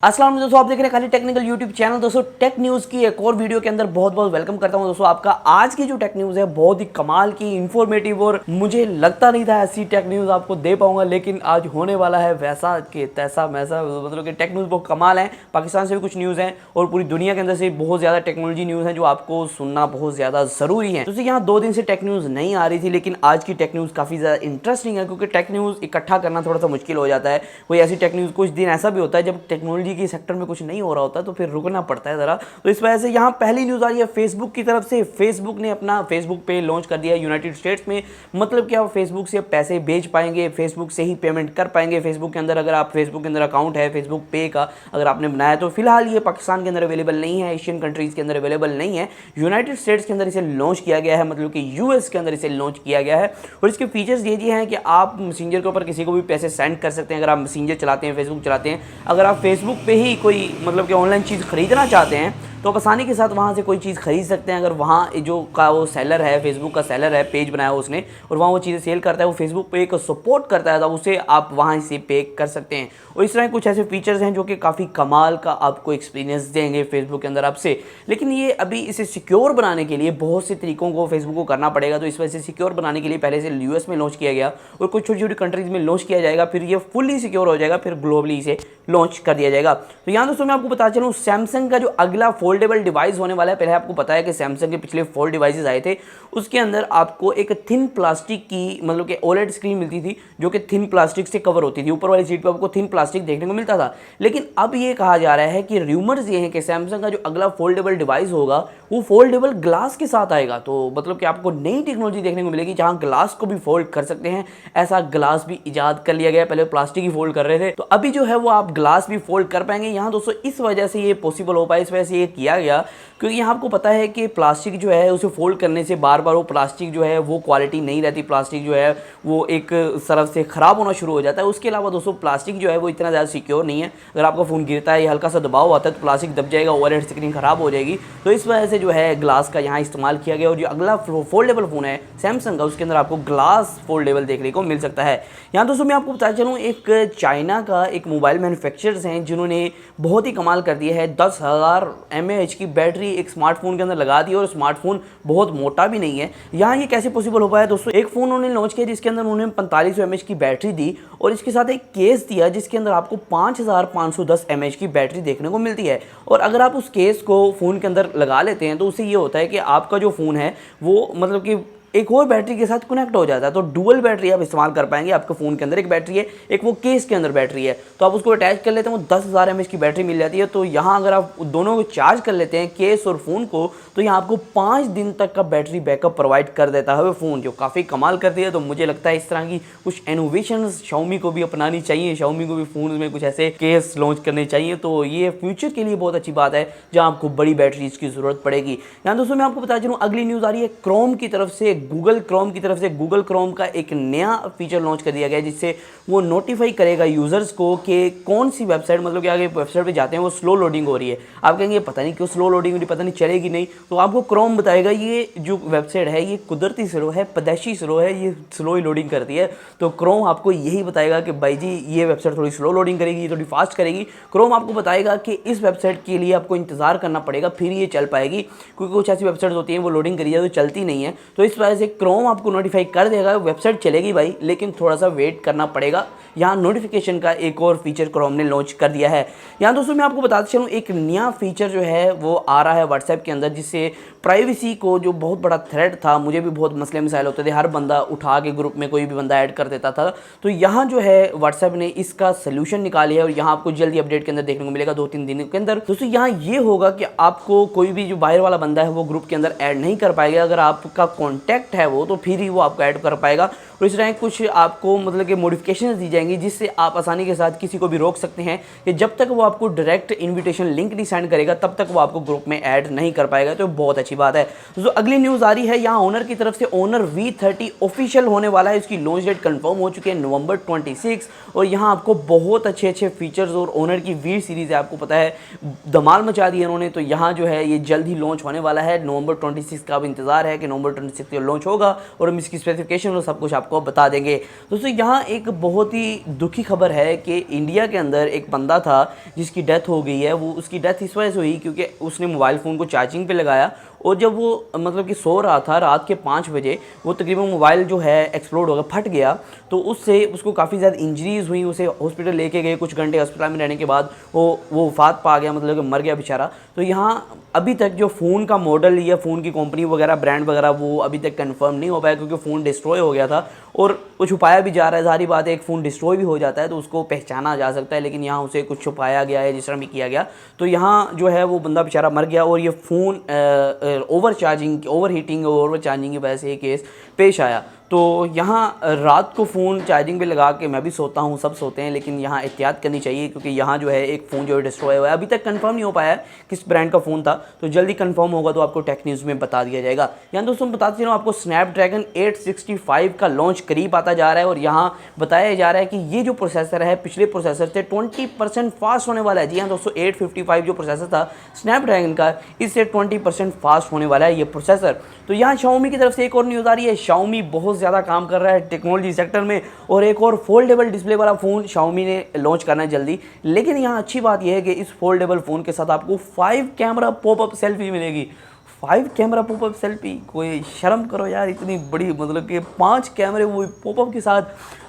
अस्सलाम वालेकुम दोस्तों, आप देख रहे हैं खाली टेक्निकल यूट्यूब चैनल। दोस्तों टेक न्यूज़ की एक और वीडियो के अंदर बहुत बहुत वेलकम करता हूं। दोस्तों आपका आज की जो टेक न्यूज़ है बहुत ही कमाल की, इन्फॉर्मेटिव, और मुझे लगता नहीं था ऐसी टेक न्यूज़ आपको दे पाऊंगा, लेकिन आज होने वाला है वैसा कि तैसा मैसा। मतलब कि टेक न्यूज़ बहुत कमाल है। पाकिस्तान से भी कुछ न्यूज़ हैं और पूरी दुनिया के अंदर से बहुत ज़्यादा टेक्नोलॉजी न्यूज़ है जो आपको सुनना बहुत ज़्यादा ज़रूरी है। दोस्तों यहाँ 2 दिन से टेक न्यूज़ नहीं आ रही थी, लेकिन आज की टेक न्यूज़ काफ़ी ज़्यादा इंटरेस्टिंग है, क्योंकि टेक न्यूज़ इकट्ठा करना थोड़ा सा मुश्किल हो जाता है। कोई ऐसी टेक न्यूज़, कुछ दिन ऐसा भी होता है जब टेक्नोलॉजी के सेक्टर में कुछ नहीं हो रहा होता तो फिर रुकना पड़ता है ज़रा। तो इस वजह से यहाँ पहली न्यूज़ आ रही है फेसबुक की तरफ से। फेसबुक ने अपना फेसबुक पे लॉन्च कर दिया है यूनाइटेड स्टेट्स में। मतलब कि आप फेसबुक से पैसे भेज पाएंगे, फेसबुक से ही पेमेंट कर पाएंगे। फेसबुक के अंदर अगर आप फेसबुक के अंदर अकाउंट है फेसबुक पे का अगर आपने बनाया, तो फिलहाल ये पाकिस्तान के अंदर अवेलेबल नहीं है, एशियन कंट्रीज़ के अंदर अवेलेबल नहीं है। यूनाइटेड स्टेट्स के अंदर इसे लॉन्च किया गया है, मतलब कि यूएस के अंदर इसे लॉन्च किया गया है। और इसके फीचर्स ये हैं कि आप मैसेंजर के ऊपर किसी को भी पैसे सेंड कर सकते हैं। अगर आप मैसेंजर चलाते हैं, फेसबुक चलाते हैं, अगर आप फेसबुक पे ही कोई मतलब कि ऑनलाइन चीज़ खरीदना चाहते हैं तो आप आसानी के साथ वहाँ से कोई चीज़ खरीद सकते हैं। अगर वहाँ जो का वो सेलर है, फेसबुक का सेलर है, पेज बनाया उसने और वहाँ वो चीज़ें सेल करता है, वो फेसबुक पे को सपोर्ट करता है, तो उसे आप वहाँ से पे कर सकते हैं। और इस तरह कुछ ऐसे फीचर्स हैं जो कि काफ़ी कमाल का आपको एक्सपीरियंस देंगे फेसबुक के अंदर आपसे। लेकिन ये अभी इसे सिक्योर बनाने के लिए बहुत से तरीकों को फेसबुक को करना पड़ेगा। तो इस वजह से सिक्योर बनाने के लिए पहले से यूएस में लॉन्च किया गया और कुछ छोटी छोटी कंट्रीज़ में लॉन्च किया जाएगा, फिर ये फुल्ली सिक्योर हो जाएगा, फिर ग्लोबली इसे लॉन्च कर दिया जाएगा। तो यहाँ दोस्तों मैं आपको बता चलूँ, सैमसंग का जो अगला फोल्डेबल डिवाइस होने वाला है, पहले आपको पता है कि सैमसंग के पिछले फोल्ड डिवाइसेस आए थे, उसके अंदर आपको एक थिन प्लास्टिक की मतलब कि ओलेड स्क्रीन मिलती थी जो कि थिन प्लास्टिक से कवर होती थी। ऊपर वाली सीट पर आपको थिन प्लास्टिक देखने को मिलता था। लेकिन अब ये कहा जा रहा है कि र्यूमर्स ये हैं कि सैमसंग का जो अगला फोल्डेबल डिवाइस होगा वो फोल्डेबल ग्लास के साथ आएगा। तो मतलब कि आपको नई टेक्नोलॉजी देखने को मिलेगी जहां ग्लास को भी फोल्ड कर सकते हैं। ऐसा ग्लास भी इजाद कर लिया गया। पहले प्लास्टिक ही फोल्ड कर रहे थे, तो अभी जो है वो आप ग्लास भी फोल्ड कर पाएंगे। यहाँ दोस्तों इस वजह से ये पॉसिबल हो पाया, इस वजह से ये किया गया क्योंकि यहाँ आपको पता है कि प्लास्टिक जो है उसे फोल्ड करने से बार बार वो प्लास्टिक जो है वो क्वालिटी नहीं रहती। प्लास्टिक जो है वो एक तरफ से ख़राब होना शुरू हो जाता है। उसके अलावा दोस्तों प्लास्टिक जो है वो इतना ज़्यादा सिक्योर नहीं है। अगर आपका फ़ोन गिरता है या हल्का सा दबाव आता है तो प्लास्टिक दब जाएगा, ओवरहेड स्क्रीन ख़राब हो जाएगी। तो इस वजह से जो है ग्लास का यहाँ इस्तेमाल किया गया। और जो अगला फोल्डेबल फ़ोन है सैमसंग का, उसके अंदर आपको ग्लास फोल्डेबल देखने को मिल सकता है। यहाँ दोस्तों मैं आपको बता चलूँ, एक चाइना का एक मोबाइल मैन्युफैक्चरर्स हैं जिन्होंने बहुत ही कमाल कर दिया है। 10,000 mAh की बैटरी एक स्मार्टफोन के अंदर लगा दी और स्मार्टफोन बहुत मोटा भी नहीं है। यहाँ ये कैसे पॉसिबल हो पाया दोस्तों, एक फ़ोन उन्होंने लॉन्च किया जिसके अंदर उन्होंने 4500 mAh की बैटरी दी और इसके साथ एक केस दिया जिसके अंदर आपको 5510 mAh की बैटरी देखने को मिलती है। और अगर आप उस केस को फ़ोन के अंदर लगा लेते हैं तो उससे ये होता है कि आपका जो फ़ोन है वो मतलब कि एक और बैटरी के साथ कनेक्ट हो जाता है। तो डुअल बैटरी आप इस्तेमाल कर पाएंगे। आपके फ़ोन के अंदर एक बैटरी है, एक वो केस के अंदर बैटरी है, तो आप उसको अटैच कर लेते हैं, वो 10,000 mAh की बैटरी मिल जाती है। तो यहाँ अगर आप दोनों को चार्ज कर लेते हैं, केस और फ़ोन को, तो यहाँ आपको 5 दिन तक का बैटरी बैकअप प्रोवाइड कर देता है वो फ़ोन, जो काफ़ी कमाल करती है। तो मुझे लगता है इस तरह की कुछ इनोवेशन Xiaomi को भी अपनानी चाहिए। Xiaomi को भी फ़ोन में कुछ ऐसे केस लॉन्च करने चाहिए। तो ये फ्यूचर के लिए बहुत अच्छी बात है जहाँ आपको बड़ी बैटरीज की ज़रूरत पड़ेगी। यहाँ दोस्तों मैं आपको बता चलूँ, अगली न्यूज़ आ रही है क्रोम की तरफ से। गूगल क्रोम की तरफ से गूगल क्रोम का एक नया फीचर लॉन्च कर दिया गया है जिससे वो नोटिफाई करेगा यूज़र्स को कि कौन सी वेबसाइट, मतलब कि आगे वेबसाइट पे जाते हैं वो स्लो लोडिंग हो रही है। आप कहेंगे पता नहीं क्यों स्लो लोडिंग हो रही, पता नहीं चलेगी नहीं, तो आपको क्रोम बताएगा ये जो वेबसाइट है ये कुदरती स्लो है, पैदाइशी स्लो है, ये स्लो ही लोडिंग करती है। तो क्रोम आपको यही बताएगा कि भाई जी ये वेबसाइट थोड़ी स्लो लोडिंग करेगी, ये थोड़ी फास्ट करेगी। क्रोम आपको बताएगा कि इस वेबसाइट के लिए आपको इंतज़ार करना पड़ेगा फिर ये चल पाएगी, क्योंकि कुछ ऐसी वेबसाइट होती हैं वो लोडिंग करी जाए तो चलती नहीं है। तो इस वजह से क्रोम आपको नोटिफाई कर देगा, वेबसाइट चलेगी भाई, लेकिन थोड़ा सा वेट करना पड़ेगा। यहाँ नोटिफिकेशन का एक और फीचर क्रोम ने लॉन्च कर दिया है। यहाँ दोस्तों मैं आपको बताते चलूँ, एक नया फीचर जो है वो आ रहा है व्हाट्सएप के अंदर, जिससे प्राइवेसी को जो बहुत बड़ा थ्रेट था, मुझे भी बहुत मसले मसाइल होते थे, हर बंदा उठा के ग्रुप में कोई भी बंदा ऐड कर देता था। तो यहाँ जो है व्हाट्सएप ने इसका सोल्यूशन निकाली है और यहाँ आपको जल्दी अपडेट के अंदर देखने को मिलेगा 2-3 दिन के अंदर। दोस्तों यहाँ ये होगा कि आपको कोई भी जो बाहर वाला बंदा है वो ग्रुप के अंदर ऐड नहीं कर पाएगा। अगर आपका कॉन्टैक्ट है वो, तो फिर ही वो आपको ऐड कर पाएगा। और इस तरह कुछ आपको मतलब कि मॉडिफिकेशंस दी जाएंगी जिससे आप आसानी के साथ किसी को भी रोक सकते हैं कि जब तक वो आपको डायरेक्ट इन्विटेशन लिंक नहीं सेंड करेगा तब तक वो आपको ग्रुप में ऐड नहीं कर पाएगा। तो बहुत अच्छी बात है। तो अगली न्यूज़ आ रही है यहाँ ओनर की तरफ से, ओनर V30 ऑफिशियल होने वाला है। इसकी लॉन्च डेट कंफर्म हो चुकी है नवंबर 26। और यहाँ आपको बहुत अच्छे अच्छे फीचर्स और ओनर की वी सीरीज़ है, आपको पता है धमाल मचा दी है उन्होंने। तो यहाँ जो है ये जल्द ही लॉन्च होने वाला है। नवंबर 26 का अब इंतजार है कि नवंबर 26 को लॉन्च होगा और हम इसकी स्पेसिफिकेशन और सब कुछ आपको आपको बता देंगे। दोस्तों यहाँ एक बहुत ही दुखी खबर है कि इंडिया के अंदर एक बंदा था जिसकी डेथ हो गई है। वो उसकी डेथ इस वजह से हुई क्योंकि उसने मोबाइल फ़ोन को चार्जिंग पे लगाया और जब वो मतलब कि सो रहा था रात के 5 बजे, वो तकरीबन मोबाइल जो है एक्सप्लोड हो गया, फट गया। तो उससे उसको काफ़ी ज़्यादा इंजरीज़ हुई, उसे हॉस्पिटल लेके गए, कुछ घंटे अस्पताल में रहने के बाद वो वफ़ात पा गया, मतलब कि मर गया बेचारा। तो यहाँ अभी तक जो फ़ोन का मॉडल या फ़ोन की कंपनी वगैरह, ब्रांड वगैरह, वो अभी तक कंफर्म नहीं हो पाया क्योंकि फ़ोन डिस्ट्रॉय हो गया था और वो छुपाया भी जा रहा है। ज़ाहिर बात है, एक फ़ोन डिस्ट्रॉय भी हो जाता है तो उसको पहचाना जा सकता है, लेकिन यहाँ उसे कुछ छुपाया गया है जिस तरह भी किया गया। तो यहाँ जो है वो बंदा बेचारा मर गया और ये फ़ोन ओवर हीटिंग और ओवर चार्जिंग की वजह से ये केस पेश आया। तो यहाँ रात को फ़ोन चार्जिंग पे लगा के मैं भी सोता हूँ, सब सोते हैं, लेकिन यहाँ एहतियात करनी चाहिए क्योंकि यहाँ जो है एक फ़ोन जो है डिस्ट्रॉय हुआ है। अभी तक कंफर्म नहीं हो पाया है किस ब्रांड का फ़ोन था, तो जल्दी कंफर्म होगा तो आपको टेक न्यूज़ में बता दिया जाएगा। यहाँ दोस्तों बताते चलो आपको स्नैपड्रैगन 865 का लॉन्च करीब आता जा रहा है और यहाँ बताया जा रहा है कि ये जो प्रोसेसर है पिछले प्रोसेसर से 20% फास्ट होने वाला है। जी हाँ दोस्तों, 855 जो प्रोसेसर था स्नैपड्रैगन का, इससे 20% फास्ट होने वाला है ये प्रोसेसर। तो यहाँ Xiaomi की तरफ से एक और न्यूज़ आ रही है। Xiaomi बहुत ज़्यादा काम कर रहा है टेक्नोलॉजी सेक्टर में और एक और फोल्डेबल डिस्प्ले वाला फ़ोन Xiaomi ने लॉन्च करना है जल्दी। लेकिन यहाँ अच्छी बात यह है कि इस फोल्डेबल फ़ोन के साथ आपको 5 कैमरा पॉपअप सेल्फी मिलेगी। 5 कैमरा पॉपअप सेल्फी, कोई शर्म करो यार, इतनी बड़ी, मतलब कि 5 कैमरे वो पॉपअप के साथ।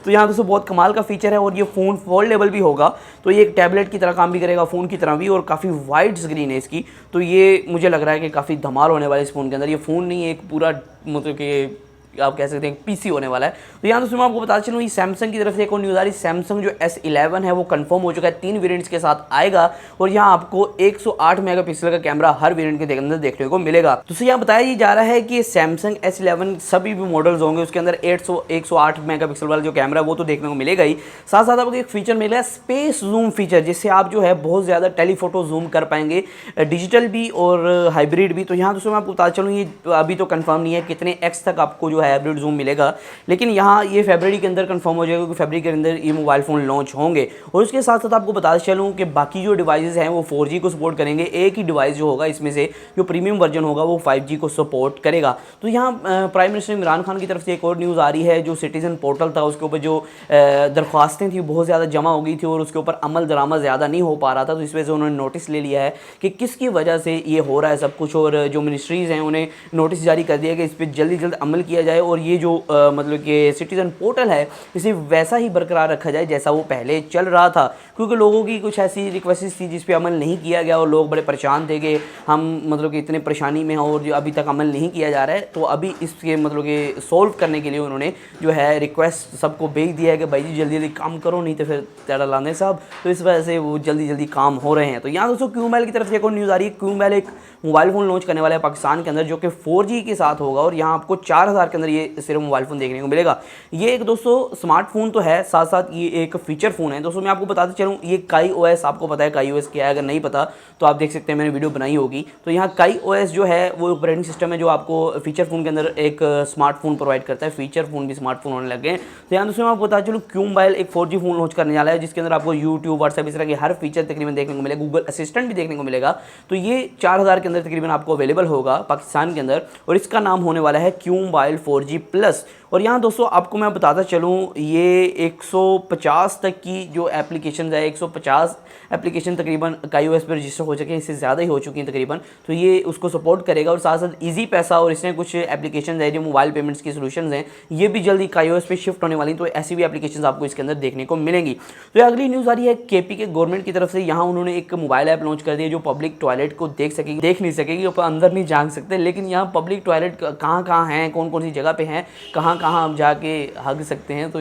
तो यहाँ दोस्तों बहुत कमाल का फीचर है और ये फ़ोन फोल्डेबल भी होगा, तो ये एक टैबलेट की तरह काम भी करेगा, फ़ोन की तरह भी, और काफ़ी वाइड स्क्रीन है इसकी। तो ये मुझे लग रहा है कि काफ़ी धमाल होने वाला है इस फ़ोन के अंदर। ये फ़ोन नहीं है, एक पूरा मतलब कि आप कह सकते हैं पीसी होने वाला है। तो यहाँ दोस्तों मैं आपको बताता चलूँ, ये सैमसंग की तरफ से एक और न्यूज़ आ रही है। सैमसंग जो S11 है वो कंफर्म हो चुका है, 3 वेरिएंट्स के साथ आएगा और यहाँ आपको 108 मेगापिक्सल का कैमरा हर वेरिएंट के अंदर देखने को मिलेगा। तो यहाँ बताया जा रहा है कि सैमसंग S11 सभी भी मॉडल्स होंगे उसके अंदर 108 मेगापिक्सल वाला जो कैमरा वो तो देखने को मिलेगा ही, साथ साथ आपको एक फीचर मिलेगा स्पेस जूम फीचर, जिससे आप जो है बहुत ज़्यादा टेलीफोटो जूम कर पाएंगे, डिजिटल भी और हाइब्रिड भी। तो यहाँ दोस्तों मैं आपको बताता चलूँ, ये अभी तो कंफर्म नहीं है कितने एक्स तक आपको जो है हाइब्रिड जूम मिलेगा, लेकिन यहाँ ये फरवरी के अंदर कंफर्म हो जाएगा क्योंकि फरवरी के अंदर ये मोबाइल फ़ोन लॉन्च होंगे। और उसके साथ साथ आपको बताते चलूँ कि बाकी जो डिवाइसेस हैं वो 4G को सपोर्ट करेंगे। एक ही डिवाइस जो होगा इसमें से जो प्रीमियम वर्जन होगा वो 5G को सपोर्ट करेगा। तो यहाँ प्राइम मिनिस्टर इमरान खान की तरफ से एक और न्यूज़ आ रही है। जो सिटीजन पोर्टल था उसके ऊपर जो दरख्वास्तें थी बहुत ज़्यादा जमा हो गई थी और उसके ऊपर अमल दरामद ज़्यादा नहीं हो पा रहा था, तो इस वजह से उन्होंने नोटिस ले लिया है कि किसकी वजह से ये हो रहा है सब कुछ, और जो मिनिस्ट्रीज़ हैं उन्हें नोटिस जारी कर दिया कि इस पर जल्दी जल्द अमल किया जाए और ये जो मतलब कि सिटीजन पोर्टल है इसे वैसा ही बरकरार रखा जाए जैसा वो पहले चल रहा था, क्योंकि लोगों की कुछ ऐसी रिक्वेस्ट थी जिस पे अमल नहीं किया गया और लोग बड़े परेशान थे कि हम मतलब कि इतने परेशानी में हैं और जो अभी तक अमल नहीं किया जा रहा है। तो अभी इसके मतलब कि सोल्व करने के लिए उन्होंने जो है रिक्वेस्ट सबको भेज दिया है कि भाई जी जल्दी जल्दी काम करो, नहीं तो फिर तेरा लाने साहब। तो इस वजह से वो जल्दी जल्दी काम हो रहे हैं। तो यहाँ दोस्तों क्यूमोबाइल की तरफ से एक और न्यूज़ आ रही है। क्यूमोबाइल एक मोबाइल फ़ोन लॉन्च करने वाला है पाकिस्तान के अंदर जो कि 4G के साथ होगा और यहाँ आपको 4000 के अंदर ये सिर्फ मोबाइल फ़ोन देखने को मिलेगा। ये एक दोस्तों स्मार्टफोन तो है, साथ साथ ये एक फीचर फ़ोन है। दोस्तों मैं आपको बताते चलूँ, ये काई OS, आपको पता है काई OS क्या है, अगर नहीं पता तो आप देख सकते हैं, मैंने वीडियो बनाई होगी। तो यहाँ काई OS जो है वो ऑपरेटिंग सिस्टम है जो आपको फीचर फ़ोन के अंदर एक स्मार्टफोन प्रोवाइड करता है। फीचर फ़ोन भी स्मार्टफोन होने लगे हैं। तो यहाँ दोस्तों मैं आपको बताते चलूँ, क्यूमोबाइल एक 4G फ़ोन लॉन्च करने वाला है जिसके अंदर आपको यूट्यूब, व्हाट्सएप, इस तरह के हर फीचर तकरीबन देखने को मिलेगा, गूगल असिस्टेंट भी देखने को मिलेगा। तो ये 4000 के अंदर तकरीबन आपको अवेलेबल होगा पाकिस्तान के अंदर और इसका नाम होने वाला है क्यूमोबाइल 4G प्लस। और यहाँ दोस्तों आपको मैं बताता चलूँ, ये 150 तक की जो एप्लीकेशन है, 150 एप्लीकेशन तकरीबन काई OS पर रजिस्टर हो चुके हैं, इससे ज़्यादा ही हो चुकी हैं तकरीबन। तो ये उसको सपोर्ट करेगा और साथ साथ इजी पैसा और इसमें कुछ एप्लीकेशन है जो मोबाइल पेमेंट्स की सोल्यूशन हैं, ये भी जल्दी काई OS पे शिफ्ट होने वाली। तो ऐसी भी एप्लीकेशन आपको इसके अंदर देखने को मिलेंगी। तो अगली न्यूज़ आ रही है KP के गवर्नमेंट की तरफ से। यहाँ उन्होंने एक मोबाइल ऐप लॉन्च कर दिया जो पब्लिक टॉयलेट को देख नहीं सकेगी, अंदर नहीं जा सकते, लेकिन यहाँ पब्लिक टॉयलेट कहाँ कहाँ हैं, कौन कौन सी जगह पे हैं, कहाँ कहाँ आप जाके हग सकते हैं, तो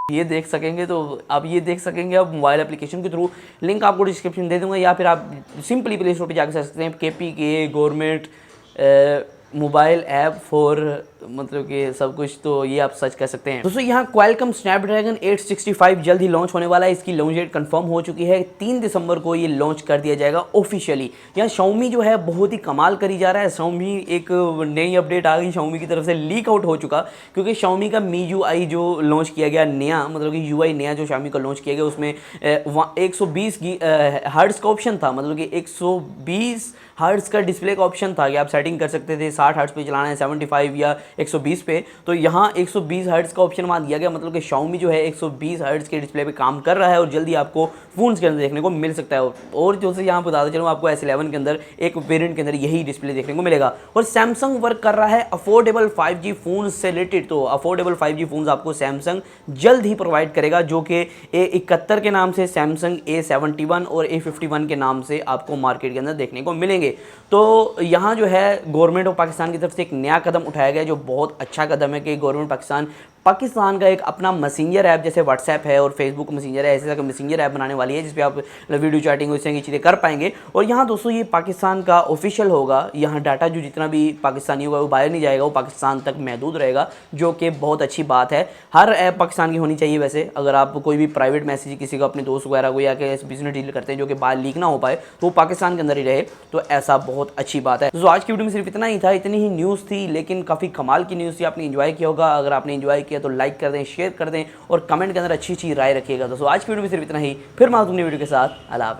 ये देख सकेंगे। तो आप ये देख सकेंगे अब मोबाइल एप्लीकेशन के थ्रू। लिंक आपको डिस्क्रिप्शन दे दूंगा या फिर आप सिंपली प्ले स्टोर पर जाकर कर सकते हैं। KP के गवर्नमेंट मोबाइल ऐप फॉर मतलब कि सब कुछ, तो ये आप सर्च कर सकते हैं। दोस्तों यहाँ क्वालकॉम स्नैपड्रैगन 865 जल्द ही लॉन्च होने वाला है। इसकी लॉन्च डेट कंफर्म हो चुकी है, 3 दिसंबर को ये लॉन्च कर दिया जाएगा ऑफिशियली। यहाँ Xiaomi जो है बहुत ही कमाल करी जा रहा है। Xiaomi एक नई अपडेट आ गई Xiaomi की तरफ से, लीक आउट हो चुका, क्योंकि Xiaomi का MIUI जो लॉन्च किया गया नया, मतलब कि UI नया जो Xiaomi का लॉन्च किया गया, उसमें 120 हर्ट्ज़ का ऑप्शन था, मतलब कि 120 हर्ट्ज़ का डिस्प्ले का ऑप्शन था कि आप सेटिंग कर सकते थे 60 हर्ट्ज़ पे चलाना है, 75 या 120 पे, तो यहाँ 120 हर्ट्ज का ऑप्शन वहाँ दिया गया, मतलब कि Xiaomi जो है 120 हर्ट्ज के डिस्प्ले पे काम कर रहा है और जल्दी आपको फोन्स के अंदर देखने को मिल सकता है। और जो से यहाँ बताता चलूँ आपको S11 के अंदर एक वेरिएंट के अंदर यही डिस्प्ले देखने को मिलेगा। और सैमसंग वर्क कर रहा है अफोर्डेबल 5G फोन से रिलेटेड, तो अफोर्डेबल 5G फोन्स आपको सैमसंग जल्द ही प्रोवाइड करेगा, जो कि A71 के नाम से, सैमसंग A71 और A51 के नाम से आपको मार्केट के अंदर देखने को मिलेंगे। तो यहाँ जो है गवर्नमेंट ऑफ पाकिस्तान की तरफ से एक नया कदम उठाया गया, जो बहुत अच्छा कदम है कि गवर्नमेंट पाकिस्तान का एक अपना मैसेंजर ऐप, जैसे व्हाट्सएप है और फेसबुक मैसेंजर है, ऐसे मैसेंजर ऐप बनाने वाली है जिस पे आप वीडियो चैटिंग इस तरह की चीज़ें कर पाएंगे। और यहाँ दोस्तों ये पाकिस्तान का ऑफिशियल होगा, यहाँ डाटा जो जितना भी पाकिस्तानी होगा वो बाहर नहीं जाएगा, वो पाकिस्तान तक महदूद रहेगा, जो कि बहुत अच्छी बात है। हर ऐप पाकिस्तान की होनी चाहिए वैसे, अगर आप कोई भी प्राइवेट मैसेज किसी को, अपने दोस्त वगैरह को या बिजनेस डील करते हैं जो कि बाहर लीक ना हो पाए, तो वो पाकिस्तान के अंदर ही रहे, तो ऐसा बहुत अच्छी बात है। तो आज की वीडियो में सिर्फ इतना ही था, इतनी ही न्यूज़ थी, लेकिन काफ़ी कमाल की न्यूज़ थी। आपने एंजॉय किया होगा, अगर आपने एंजॉय किया तो लाइक कर दें, शेयर कर दें और कमेंट के अंदर अच्छी राय रखिएगा। दोस्तों आज की वीडियो में सिर्फ इतना ही, फिर मैं दूंगी वीडियो के साथ। अल्लाह हाफ़िज़।